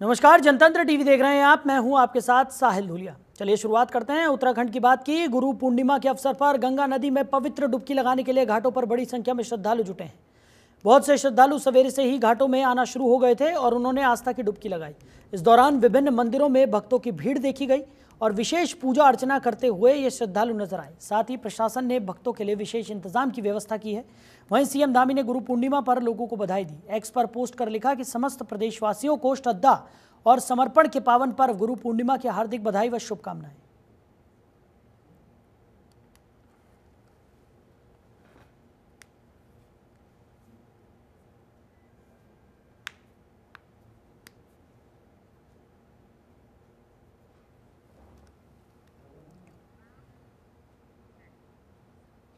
नमस्कार, जनतंत्र टीवी देख रहे हैं आप। मैं हूं आपके साथ साहिल धुलिया। चलिए शुरुआत करते हैं उत्तराखंड की बात की। गुरु पूर्णिमा के अवसर पर गंगा नदी में पवित्र डुबकी लगाने के लिए घाटों पर बड़ी संख्या में श्रद्धालु जुटे हैं। बहुत से श्रद्धालु सवेरे से ही घाटों में आना शुरू हो गए थे और उन्होंने आस्था की डुबकी लगाई। इस दौरान विभिन्न मंदिरों में भक्तों की भीड़ देखी गई और विशेष पूजा अर्चना करते हुए ये श्रद्धालु नजर आए। साथ ही प्रशासन ने भक्तों के लिए विशेष इंतजाम की व्यवस्था की है। वहीं सीएम धामी ने गुरु पूर्णिमा पर लोगों को बधाई दी। एक्स पर पोस्ट कर लिखा कि समस्त प्रदेशवासियों को श्रद्धा और समर्पण के पावन पर्व गुरु पूर्णिमा की हार्दिक बधाई व शुभकामनाएं।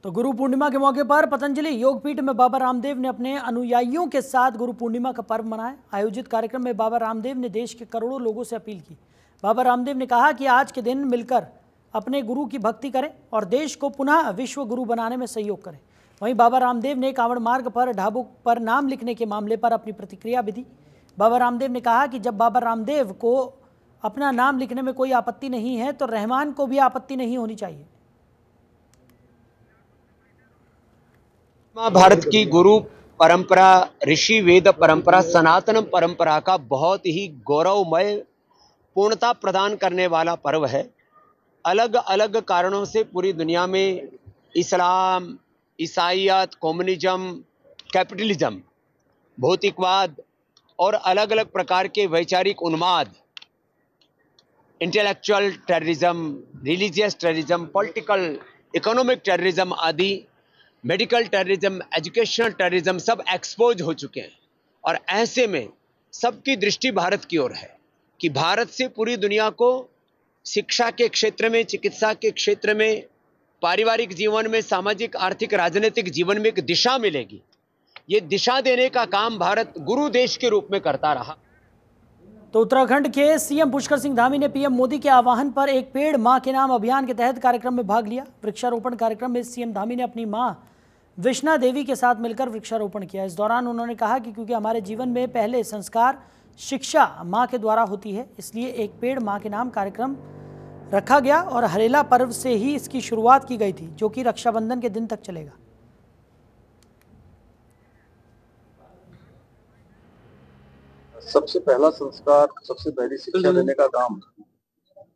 तो गुरु पूर्णिमा के मौके पर पतंजलि योगपीठ में बाबा रामदेव ने अपने अनुयायियों के साथ गुरु पूर्णिमा का पर्व मनाया। आयोजित कार्यक्रम में बाबा रामदेव ने देश के करोड़ों लोगों से अपील की। बाबा रामदेव ने कहा कि आज के दिन मिलकर अपने गुरु की भक्ति करें और देश को पुनः विश्व गुरु बनाने में सहयोग करें। वहीं बाबा रामदेव ने कांवड़ मार्ग पर ढाबों पर नाम लिखने के मामले पर अपनी प्रतिक्रिया भी दी। बाबा रामदेव ने कहा कि जब बाबा रामदेव को अपना नाम लिखने में कोई आपत्ति नहीं है तो रहमान को भी आपत्ति नहीं होनी चाहिए। भारत की गुरु परंपरा, ऋषि वेद परंपरा, सनातन परंपरा का बहुत ही गौरवमय पूर्णता प्रदान करने वाला पर्व है। अलग अलग कारणों से पूरी दुनिया में इस्लाम, ईसाईयत, कम्युनिज्म, कैपिटलिज्म, भौतिकवाद और अलग अलग प्रकार के वैचारिक उन्माद, intellectual terrorism, religious terrorism, political economic terrorism आदि, मेडिकल टेररिज्म, एजुकेशनल टेररिज्म सब एक्सपोज हो चुके हैं। और ऐसे में सबकी दृष्टि भारत की ओर है कि भारत से पूरी दुनिया को शिक्षा के क्षेत्र में, चिकित्सा के क्षेत्र में, पारिवारिक जीवन में, सामाजिक, आर्थिक, राजनीतिक जीवन में एक दिशा मिलेगी। ये दिशा देने का काम भारत गुरु देश के रूप में करता रहा। तो उत्तराखंड के सीएम पुष्कर सिंह धामी ने पीएम मोदी के आह्वान पर एक पेड़ मां के नाम अभियान के तहत कार्यक्रम में भाग लिया। वृक्षारोपण कार्यक्रम में सीएम धामी ने अपनी मां विष्णा देवी के साथ मिलकर वृक्षारोपण किया। इस दौरान उन्होंने कहा कि क्योंकि हमारे जीवन में पहले संस्कार, शिक्षा मां के द्वारा होती है, इसलिए एक पेड़ मां के नाम कार्यक्रम रखा गया और हरेला पर्व से ही इसकी शुरुआत की गई थी, जो कि रक्षाबंधन के दिन तक चलेगा। सबसे पहला संस्कार, सबसे पहली शिक्षा देने का काम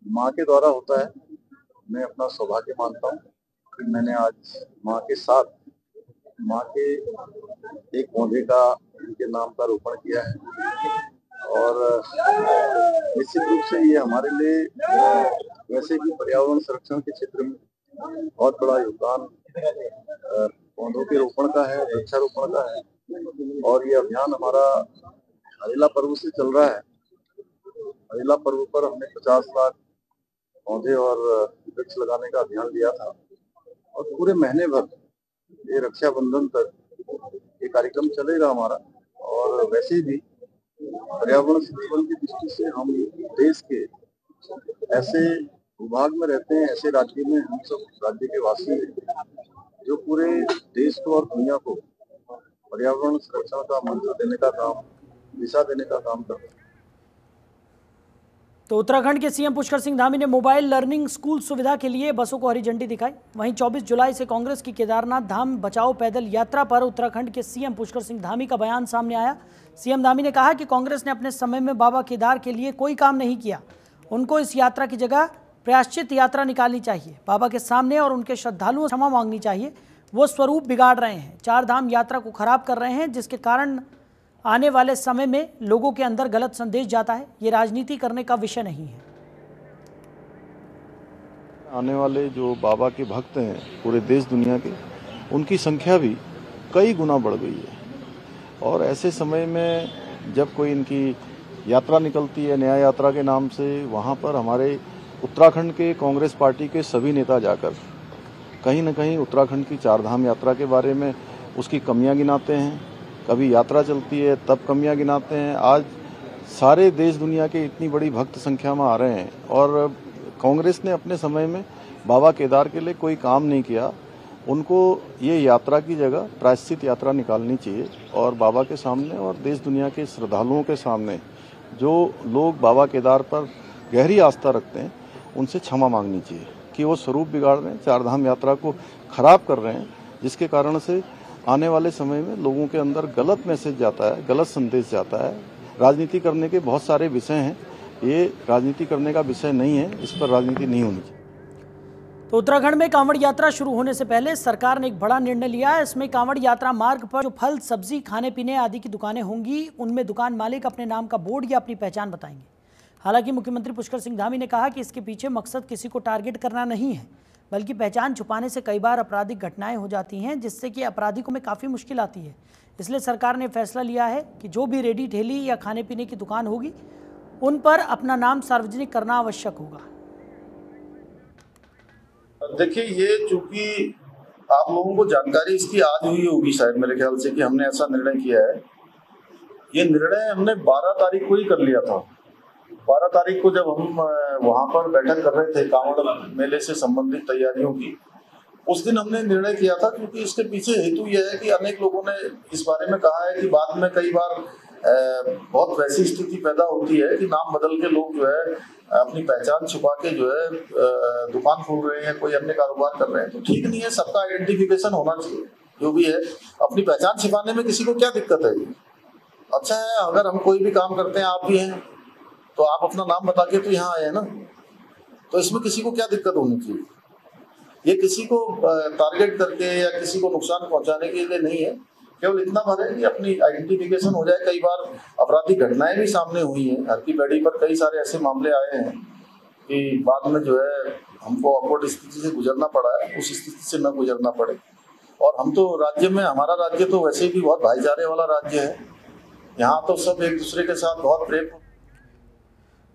माँ के द्वारा होता है। मैं अपना सौभाग्य मानता हूँ कि मैंने आज माँ के साथ माँ के एक पौधे का उनके नाम का रोपण किया है। और निश्चित रूप से ये हमारे लिए वैसे भी पर्यावरण संरक्षण के क्षेत्र में बहुत बड़ा योगदान पौधों के रोपण का है, वृक्षारोपण का है। और ये अभियान हमारा हरेला पर्व से चल रहा है। हरेला पर्व पर हमने 50 लाख पौधे और वृक्ष लगाने का अभियान लिया था और पूरे महीने भर ये रक्षाबंधन तक ये कार्यक्रम चलेगा हमारा। और वैसे भी पर्यावरण संरक्षण की दृष्टि से हम देश के ऐसे विभाग में रहते हैं, ऐसे राज्य में हम सब राज्य के वासी हैं जो पूरे देश को और दुनिया को पर्यावरण संरक्षण का मंत्र देने का काम, दिशा देने का काम करते हैं। तो उत्तराखंड के सीएम पुष्कर सिंह धामी ने मोबाइल लर्निंग स्कूल सुविधा के लिए बसों को हरी झंडी दिखाई। वहीं 24 जुलाई से कांग्रेस की केदारनाथ धाम बचाओ पैदल यात्रा पर उत्तराखंड के सीएम पुष्कर सिंह धामी का बयान सामने आया। सीएम धामी ने कहा कि कांग्रेस ने अपने समय में बाबा केदार के लिए कोई काम नहीं किया। उनको इस यात्रा की जगह प्रायश्चित यात्रा निकालनी चाहिए। बाबा के सामने और उनके श्रद्धालुओं से क्षमा मांगनी चाहिए। वो स्वरूप बिगाड़ रहे हैं, 4 धाम यात्रा को खराब कर रहे हैं, जिसके कारण आने वाले समय में लोगों के अंदर गलत संदेश जाता है। ये राजनीति करने का विषय नहीं है। आने वाले जो बाबा के भक्त हैं पूरे देश दुनिया के, उनकी संख्या भी कई गुना बढ़ गई है। और ऐसे समय में जब कोई इनकी यात्रा निकलती है न्याय यात्रा के नाम से, वहाँ पर हमारे उत्तराखंड के कांग्रेस पार्टी के सभी नेता जाकर कहीं न कहीं उत्तराखंड की 4 धाम यात्रा के बारे में उसकी कमियां गिनाते हैं। कभी यात्रा चलती है तब कमियां गिनाते हैं। आज सारे देश दुनिया के इतनी बड़ी भक्त संख्या में आ रहे हैं और कांग्रेस ने अपने समय में बाबा केदार के लिए कोई काम नहीं किया। उनको ये यात्रा की जगह प्रायश्चित यात्रा निकालनी चाहिए और बाबा के सामने और देश दुनिया के श्रद्धालुओं के सामने जो लोग बाबा केदार पर गहरी आस्था रखते हैं उनसे क्षमा मांगनी चाहिए कि वो स्वरूप बिगाड़ रहे हैं, चारधाम यात्रा को खराब कर रहे हैं, जिसके कारण से आने वाले समय में लोगों के अंदर गलत मैसेज जाता है, गलत संदेश जाता है। राजनीति करने के बहुत सारे विषय हैं, ये राजनीति करने का विषय नहीं है, इस पर राजनीति नहीं होनी चाहिए। तो उत्तराखंड में कांवड़ यात्रा शुरू होने से पहले सरकार ने एक बड़ा निर्णय लिया है। इसमें कांवड़ यात्रा मार्ग पर जो फल, सब्जी, खाने पीने आदि की दुकानें होंगी, उनमें दुकान मालिक अपने नाम का बोर्ड या अपनी पहचान बताएंगे। हालांकि मुख्यमंत्री पुष्कर सिंह धामी ने कहा कि इसके पीछे मकसद किसी को टारगेट करना नहीं है, बल्कि पहचान छुपाने से कई बार आपराधिक घटनाएं हो जाती हैं, जिससे कि अपराधियों में काफ़ी मुश्किल आती है। इसलिए सरकार ने फैसला लिया है कि जो भी रेडी ठेली या खाने पीने की दुकान होगी, उन पर अपना नाम सार्वजनिक करना आवश्यक होगा। देखिए, ये चूंकि आप लोगों को जानकारी इसकी आज हुई होगी शायद, मेरे ख्याल से, कि हमने ऐसा निर्णय किया है। ये निर्णय हमने 12 तारीख को ही कर लिया था। 12 तारीख को जब हम वहां पर बैठक कर रहे थे कांवड़ मेले से संबंधित तैयारियों की, उस दिन हमने निर्णय किया था, क्योंकि इसके पीछे हेतु यह है कि अनेक लोगों ने इस बारे में कहा है कि बाद में कई बार बहुत वैसी स्थिति पैदा होती है कि नाम बदल के लोग जो है अपनी पहचान छुपा के जो है दुकान खोल रहे हैं, कोई अन्य कारोबार कर रहे हैं। तो ठीक नहीं है, सबका आइडेंटिफिकेशन होना चाहिए। जो भी है, अपनी पहचान छिपाने में किसी को क्या दिक्कत है? अच्छा है, अगर हम कोई भी काम करते हैं, आप भी हैं, तो आप अपना नाम बता के तो यहाँ आए हैं ना, तो इसमें किसी को क्या दिक्कत होनी चाहिए? ये किसी को टारगेट करके या किसी को नुकसान पहुंचाने के लिए नहीं है, केवल इतना भर है कि अपनी आइडेंटिफिकेशन हो जाए। कई बार आपराधिक घटनाएं भी सामने हुई हैं, हर की पैड़ी पर कई सारे ऐसे मामले आए हैं कि बाद में जो है हमको अपवर्ड स्थिति से गुजरना पड़ा है, उस स्थिति से न गुजरना पड़े। और हम तो राज्य में, हमारा राज्य तो वैसे भी बहुत भाईचारे वाला राज्य है, यहाँ तो सब एक दूसरे के साथ बहुत प्रेम।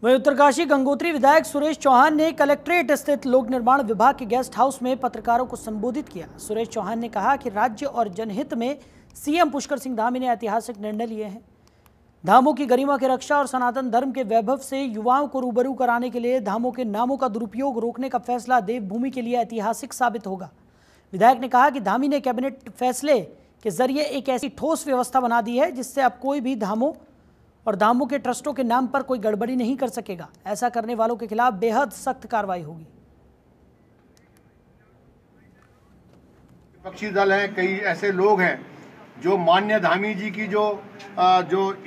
वहीं उत्तरकाशी गंगोत्री विधायक सुरेश चौहान ने कलेक्ट्रेट स्थित लोक निर्माण विभाग के गेस्ट हाउस में पत्रकारों को संबोधित किया। सुरेश चौहान ने कहा कि राज्य और जनहित में सीएम पुष्कर सिंह धामी ने ऐतिहासिक निर्णय लिए हैं। धामों की गरिमा की रक्षा और सनातन धर्म के वैभव से युवाओं को रूबरू कराने के लिए धामों के नामों का दुरुपयोग रोकने का फैसला देवभूमि के लिए ऐतिहासिक साबित होगा। विधायक ने कहा कि धामी ने कैबिनेट फैसले के जरिए एक ऐसी ठोस व्यवस्था बना दी है जिससे अब कोई भी धामों और धामों के ट्रस्टों के नाम पर कोई गड़बड़ी नहीं कर सकेगा। ऐसा करने वालों के खिलाफ बेहद सख्त कार्रवाई होगी। विपक्षी दल हैं, कई ऐसे लोग हैं जो मान्य धामी जी की जो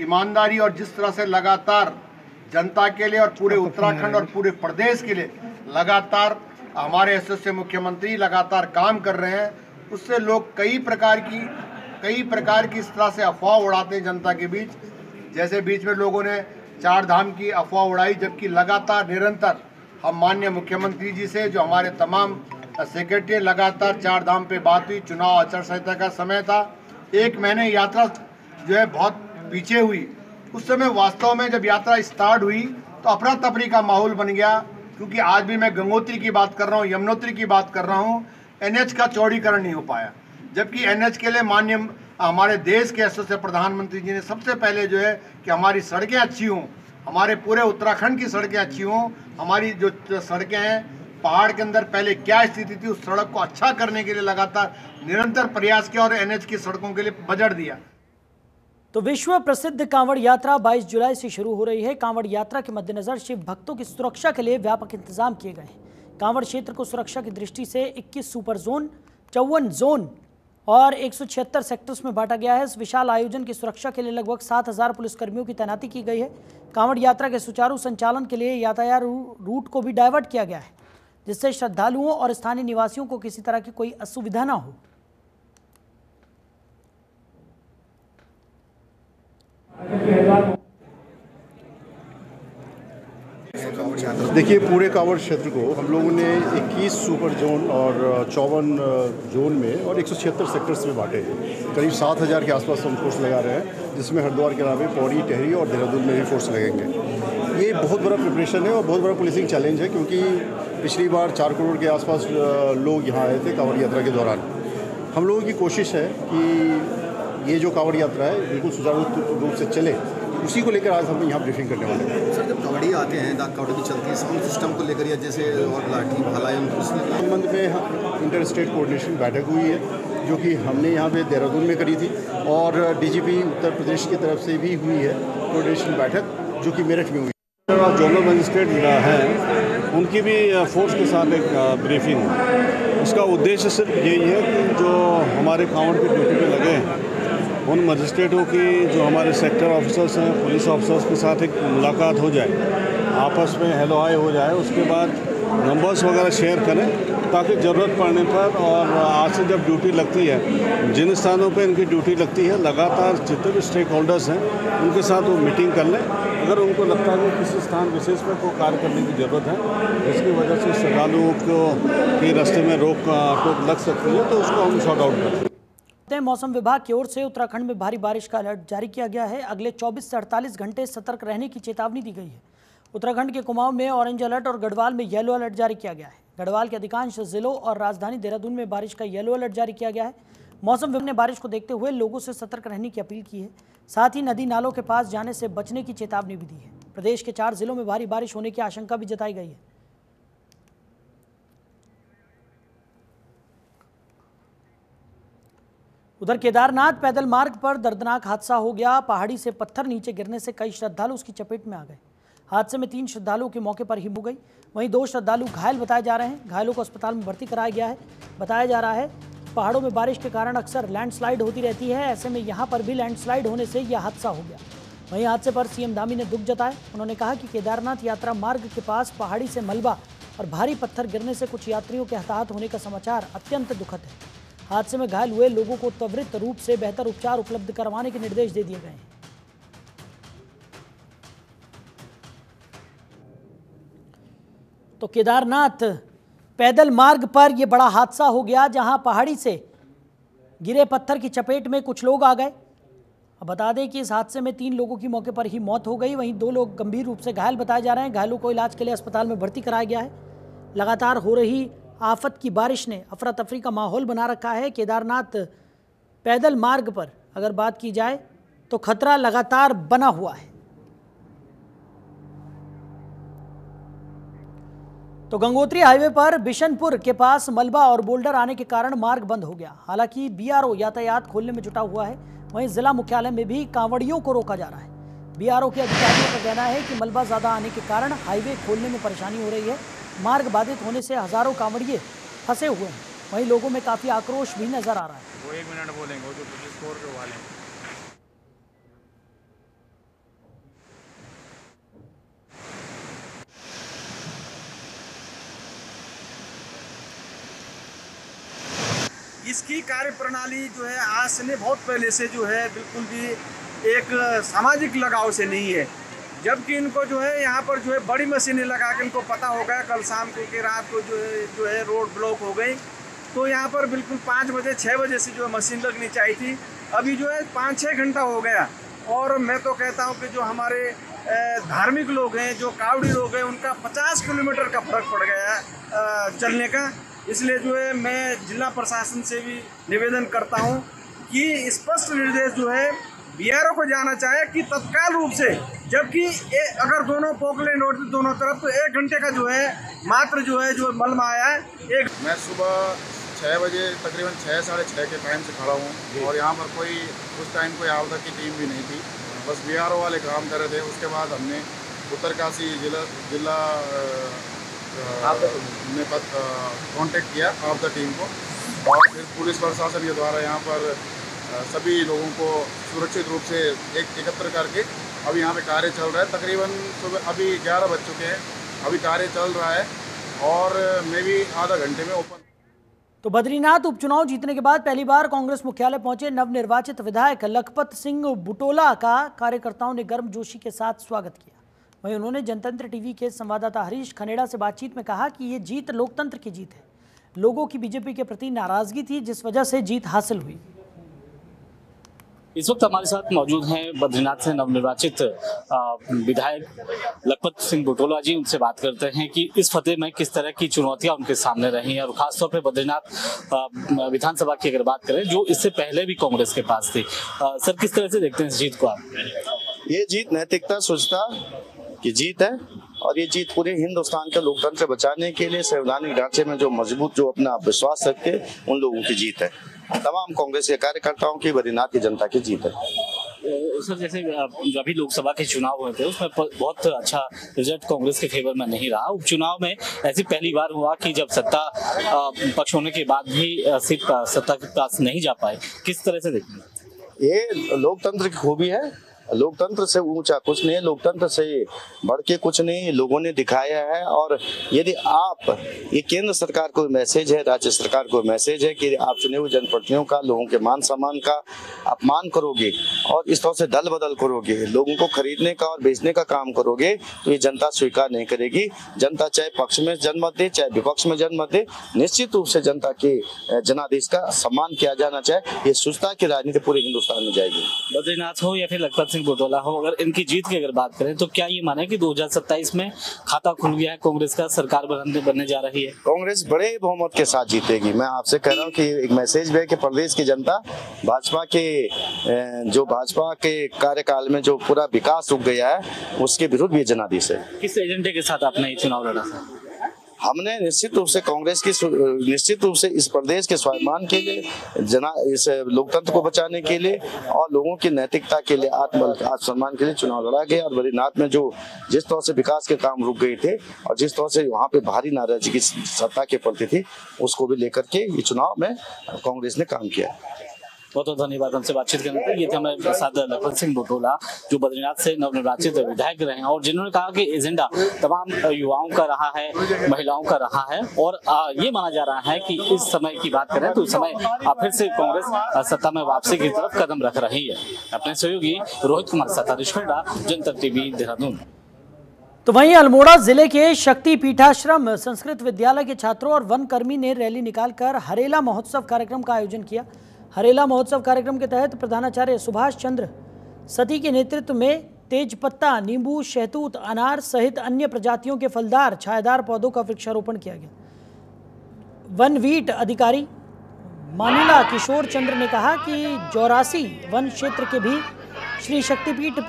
ईमानदारी और जिस तरह से लगातार जनता के लिए और पूरे उत्तराखंड और पूरे प्रदेश के लिए लगातार हमारे यशस्वी मुख्यमंत्री लगातार काम कर रहे हैं, उससे लोग कई प्रकार की इस तरह से अफवाह उड़ाते हैं जनता के बीच। जैसे बीच में लोगों ने 4 धाम की अफवाह उड़ाई, जबकि लगातार निरंतर हम माननीय मुख्यमंत्री जी से, जो हमारे तमाम सेक्रेटरी, लगातार 4 धाम पे बात हुई। चुनाव आचार संहिता का समय था, 1 महीने यात्रा जो है बहुत पीछे हुई। उस समय वास्तव में जब यात्रा स्टार्ट हुई तो अफरा तफरी का माहौल बन गया, क्योंकि आज भी मैं गंगोत्री की बात कर रहा हूँ, यमुनोत्री की बात कर रहा हूँ, NH का चौड़ीकरण नहीं हो पाया। जबकि NH के लिए माननीय हमारे देश के यशस्वी प्रधानमंत्री जी ने सबसे पहले जो है कि हमारी सड़कें अच्छी हों, हमारे पूरे उत्तराखंड की सड़कें अच्छी हों। हमारी जो सड़कें हैं, पहाड़ के अंदर पहले क्या स्थिति थी, उस सड़क को अच्छा करने के लिए लगातार निरंतर प्रयास किया और NH की सड़कों के लिए बजट दिया। तो विश्व प्रसिद्ध कांवड़ यात्रा 22 जुलाई से शुरू हो रही है। कांवड़ यात्रा के मद्देनजर शिव भक्तों की सुरक्षा के लिए व्यापक इंतजाम किए गए हैं। कांवड़ क्षेत्र को सुरक्षा की दृष्टि से 21 सुपर जोन, 54 जोन और 176 सेक्टर्स में बांटा गया है। इस विशाल आयोजन की सुरक्षा के लिए लगभग 7000 पुलिसकर्मियों की तैनाती की गई है। कांवड़ यात्रा के सुचारू संचालन के लिए यातायात रूट को भी डाइवर्ट किया गया है, जिससे श्रद्धालुओं और स्थानीय निवासियों को किसी तरह की कोई असुविधा ना हो। देखिए, पूरे कांवड़ क्षेत्र को हम लोगों ने 21 सुपर जोन और 54 जोन में और 176 सेक्टर्स में बांटे हैं। करीब 7000 के आसपास हम फोर्स लगा रहे हैं, जिसमें हरिद्वार के अलावा पौड़ी, टेहरी और देहरादून में भी फोर्स लगेंगे। ये बहुत बड़ा प्रिपरेशन है और बहुत बड़ा पुलिसिंग चैलेंज है, क्योंकि पिछली बार 4 करोड़ के आसपास लोग यहाँ आए थे कांवड़ यात्रा के दौरान। हम लोगों की कोशिश है कि ये जो कांवड़ यात्रा है बिल्कुल सुचारू रूप से चले, उसी को लेकर आज हम यहाँ ब्रीफिंग करने वाले हैं। सर, जब कांवड़ी आते हैं, डाक कांवड़ी भी चलती है, साउंड सिस्टम को लेकर या जैसे और लाठी भाला उसमें संबंध में इंटर स्टेट कोऑर्डिनेशन बैठक हुई है, जो कि हमने यहाँ पे देहरादून में करी थी, और DGP उत्तर प्रदेश की तरफ से भी हुई है कोऑर्डिनेशन बैठक। जो कि मेरठ में हुई। जोनल मजिस्ट्रेट हैं उनकी भी फोर्स के साथ एक ब्रीफिंग है। उसका उद्देश्य सिर्फ यही है कि जो हमारे काउंट पे ड्यूटी पे लगे हैं उन मजिस्ट्रेटों की, जो हमारे सेक्टर ऑफिसर्स हैं, पुलिस ऑफिसर्स के साथ एक मुलाकात हो जाए, आपस में हेलो हाय हो जाए, उसके बाद नंबर्स वगैरह शेयर करें ताकि ज़रूरत पड़ने पर, और आज से जब ड्यूटी लगती है, जिन स्थानों पे इनकी ड्यूटी लगती है, लगातार जितने भी स्टेक होल्डर्स हैं उनके साथ वो मीटिंग कर लें। अगर उनको लगता है कि किसी स्थान विशेष पर कोई कार्य करने की ज़रूरत है जिसकी वजह से श्रद्धालुओं को के रास्ते में रोक टोक लग सकती है, तो उसको हम शॉर्ट आउट करें। मौसम विभाग की ओर से उत्तराखंड में भारी बारिश का अलर्ट जारी किया गया है। अगले 24 से 48 घंटे सतर्क रहने की चेतावनी दी गई है। उत्तराखंड के कुमाऊं में ऑरेंज अलर्ट और गढ़वाल में येलो अलर्ट जारी किया गया है। गढ़वाल के अधिकांश जिलों और राजधानी देहरादून में बारिश का येलो अलर्ट जारी किया गया है। मौसम विभाग ने बारिश को देखते हुए लोगों से सतर्क रहने की अपील की है। साथ ही नदी नालों के पास जाने से बचने की चेतावनी भी दी है। प्रदेश के 4 जिलों में भारी बारिश होने की आशंका भी जताई गई है। उधर केदारनाथ पैदल मार्ग पर दर्दनाक हादसा हो गया। पहाड़ी से पत्थर नीचे गिरने से कई श्रद्धालु उसकी चपेट में आ गए। हादसे में 3 श्रद्धालुओं के मौके पर ही हो गई। वहीं 2 श्रद्धालु घायल बताए जा रहे हैं। घायलों को अस्पताल में भर्ती कराया गया है। बताया जा रहा है पहाड़ों में बारिश के कारण अक्सर लैंडस्लाइड होती रहती है। ऐसे में यहाँ पर भी लैंडस्लाइड होने से यह हादसा हो गया। वहीं हादसे पर सीएम धामी ने दुख जताया। उन्होंने कहा कि केदारनाथ यात्रा मार्ग के पास पहाड़ी से मलबा और भारी पत्थर गिरने से कुछ यात्रियों के हताहत होने का समाचार अत्यंत दुखद है। हादसे में घायल हुए लोगों को त्वरित रूप से बेहतर उपचार उपलब्ध करवाने के निर्देश दे दिए गए हैं। तो केदारनाथ पैदल मार्ग पर यह बड़ा हादसा हो गया, जहां पहाड़ी से गिरे पत्थर की चपेट में कुछ लोग आ गए। अब बता दें कि इस हादसे में 3 लोगों की मौके पर ही मौत हो गई। वहीं 2 लोग गंभीर रूप से घायल बताए जा रहे हैं। घायलों को इलाज के लिए अस्पताल में भर्ती कराया गया है। लगातार हो रही आफत की बारिश ने अफरा तफरी का माहौल बना रखा है। केदारनाथ पैदल मार्ग पर अगर बात की जाए तो खतरा लगातार बना हुआ है। तो गंगोत्री हाईवे पर बिशनपुर के पास मलबा और बोल्डर आने के कारण मार्ग बंद हो गया। हालांकि बीआरओ यातायात खोलने में जुटा हुआ है। वहीं जिला मुख्यालय में भी कांवड़ियों को रोका जा रहा है। बीआरओ के अधिकारियों का कहना है कि मलबा ज्यादा आने के कारण हाईवे खोलने में परेशानी हो रही है। मार्ग बाधित होने से हजारों कांवड़िए फंसे हुए हैं। वहीं लोगों में काफी आक्रोश भी नजर आ रहा है। वो 1 मिनट बोलेंगे, वो जो पुलिस कोर्ट वाले हैं। इसकी कार्य प्रणाली जो है आज से नहीं, बहुत पहले से जो है बिल्कुल भी एक सामाजिक लगाव से नहीं है। जबकि इनको जो है यहाँ पर जो है बड़ी मशीनें लगा के इनको पता हो गया कल शाम को कि रात को जो है रोड ब्लॉक हो गई, तो यहाँ पर बिल्कुल 5 बजे 6 बजे से जो है मशीन लगनी चाहिए थी। अभी जो है 5-6 घंटा हो गया। और मैं तो कहता हूँ कि जो हमारे धार्मिक लोग हैं, जो कावड़ी लोग हैं, उनका 50 किलोमीटर का फर्क पड़ गया है चलने का। इसलिए जो है मैं जिला प्रशासन से भी निवेदन करता हूँ कि स्पष्ट निर्देश जो है बीआरओ को जाना चाहे कि तत्काल रूप से, जबकि अगर दोनों पोकलैंड रोड दोनों तरफ, तो 1 घंटे का जो है मात्र जो है जो मलबा आया है। मैं सुबह 6 बजे तकरीबन 6 साढ़े 6 के टाइम से खड़ा हूँ और यहाँ पर कोई उस टाइम कोई आपदा की टीम भी नहीं थी। बस बीआरओ वाले काम कर रहे थे। उसके बाद हमने उत्तरकाशी जिला ने कांटेक्ट किया आपदा टीम को, और फिर पुलिस प्रशासन के द्वारा यहाँ पर सभी लोगों को सुरक्षित रूप से एकत्र करके अभी यहाँ पे कार्य चल रहा है। तकरीबन सुबह अभी 11 बज चुके हैं, अभी कार्य चल रहा है और मे भी आधा घंटे में ओपन। तो बद्रीनाथ उपचुनाव जीतने के बाद पहली बार कांग्रेस मुख्यालय पहुंचे नवनिर्वाचित विधायक लखपत सिंह बुटोला का कार्यकर्ताओं ने गर्मजोशी के साथ स्वागत किया। वहीं उन्होंने जनतंत्र टीवी के संवाददाता हरीश खनेड़ा से बातचीत में कहा कि ये जीत लोकतंत्र की जीत है। लोगों की बीजेपी के प्रति नाराजगी थी, जिस वजह से जीत हासिल हुई। इस वक्त हमारे साथ मौजूद हैं बद्रीनाथ से नवनिर्वाचित विधायक लखपत सिंह बुटोला जी। उनसे बात करते हैं कि इस फतेह में किस तरह की चुनौतियां उनके सामने रही हैं, और खासतौर पे बद्रीनाथ विधानसभा की अगर बात करें जो इससे पहले भी कांग्रेस के पास थी। सर, किस तरह से देखते हैं इस जीत को आप? ये जीत नैतिकता स्वच्छता की जीत है और ये जीत पूरे हिंदुस्तान के लोकतंत्र बचाने के लिए संवैधानिक ढांचे में जो मजबूत जो अपना विश्वास रखते उन लोगों की जीत है। तमाम कांग्रेस के कार्यकर्ताओं की, बद्रीनाथ की जनता की जीत है। सर जैसे अभी लोकसभा के चुनाव हुए थे उसमें बहुत अच्छा रिजल्ट कांग्रेस के फेवर में नहीं रहा। उपचुनाव में ऐसी पहली बार हुआ कि जब सत्ता पक्ष होने के बाद भी सीट सत्ता के पास नहीं जा पाए, किस तरह से देखेंगे? ये लोकतंत्र की खूबी है। लोकतंत्र से ऊंचा कुछ नहीं है, लोकतंत्र से बढ़ के कुछ नहीं लोगों ने दिखाया है। और यदि आप, ये केंद्र सरकार को मैसेज है, राज्य सरकार को मैसेज है कि आप चुने हुए जनप्रतिनिधियों का, लोगों के मान सम्मान का अपमान करोगे और इस तरह से दल बदल करोगे, लोगों को खरीदने का और बेचने का काम करोगे, तो ये जनता स्वीकार नहीं करेगी। जनता चाहे पक्ष में जनमत दे चाहे विपक्ष में जनमत दे, निश्चित रूप से जनता के जनादेश का सम्मान किया जाना चाहिए। ये सोचता की राजनीति पूरे हिंदुस्तान में जाएगी। बद्रीनाथ हो या फिर लखपत बुटोला हो, अगर इनकी जीत की अगर बात करें तो क्या ये माने कि 2027 में खाता खुल गया है कांग्रेस का, सरकार बनने जा रही है? कांग्रेस बड़े बहुमत के साथ जीतेगी। मैं आपसे कह रहा हूँ कि एक मैसेज भी है कि प्रदेश की जनता भाजपा के कार्यकाल में जो पूरा विकास रुक गया है उसके विरुद्ध भी जनादेश है। किस एजेंडे के साथ आपने ये चुनाव लड़ा था? हमने निश्चित रूप से कांग्रेस की निश्चित रूप से इस प्रदेश के स्वाभिमान के लिए, इस लोकतंत्र को बचाने के लिए और लोगों की नैतिकता के लिए, आत्मसम्मान के लिए चुनाव लड़ा गया। और बद्रीनाथ में जो जिस तरह से विकास के काम रुक गए थे और जिस तरह से वहाँ पे भारी नाराजगी सत्ता के प्रति थी, उसको भी लेकर के ये चुनाव में कांग्रेस ने काम किया। बहुत बहुत धन्यवाद हमसे बातचीत करने के लिए। ये थे हमारे साथ लखपत सिंह बुटोला जो बद्रीनाथ से नवनिर्वाचित विधायक रहे हैं और जिन्होंने कहा कि एजेंडा तमाम युवाओं का रहा है, महिलाओं का रहा है और ये माना जा रहा है कि इस समय की बात करें तो इस समय फिर से कांग्रेस सत्ता में वापसी की तरफ कदम रख रही है। अपने सहयोगी रोहित कुमार सतारिश खंडा, जनतक टीवी, देहरादून। तो वहीं अल्मोड़ा जिले के शक्ति पीठाश्रम संस्कृत विद्यालय के छात्रों और वन कर्मी ने रैली निकालकर हरेला महोत्सव कार्यक्रम का आयोजन किया। हरेला महोत्सव कार्यक्रम के तहत प्रधानाचार्य सुभाष चंद्र सती के नेतृत्व में तेजपत्ता, नींबू, शहतूत, अनार सहित अन्य प्रजातियों के फलदार छायादार पौधों का वृक्षारोपण किया गया। वनवीट अधिकारी मानिला किशोर चंद्र ने कहा कि 84 वन क्षेत्र के भी श्री शक्तिपीठ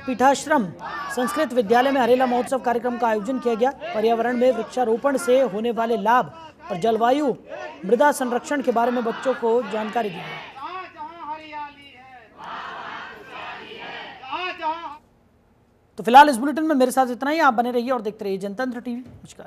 पीठाश्रम संस्कृत विद्यालय में हरेला महोत्सव कार्यक्रम का आयोजन किया गया। पर्यावरण में वृक्षारोपण से होने वाले लाभ और जलवायु मृदा संरक्षण के बारे में बच्चों को जानकारी दी गई। तो फिलहाल इस बुलेटिन में मेरे साथ इतना ही। आप बने रहिए और देखते रहिए जनतंत्र टीवी। नमस्कार।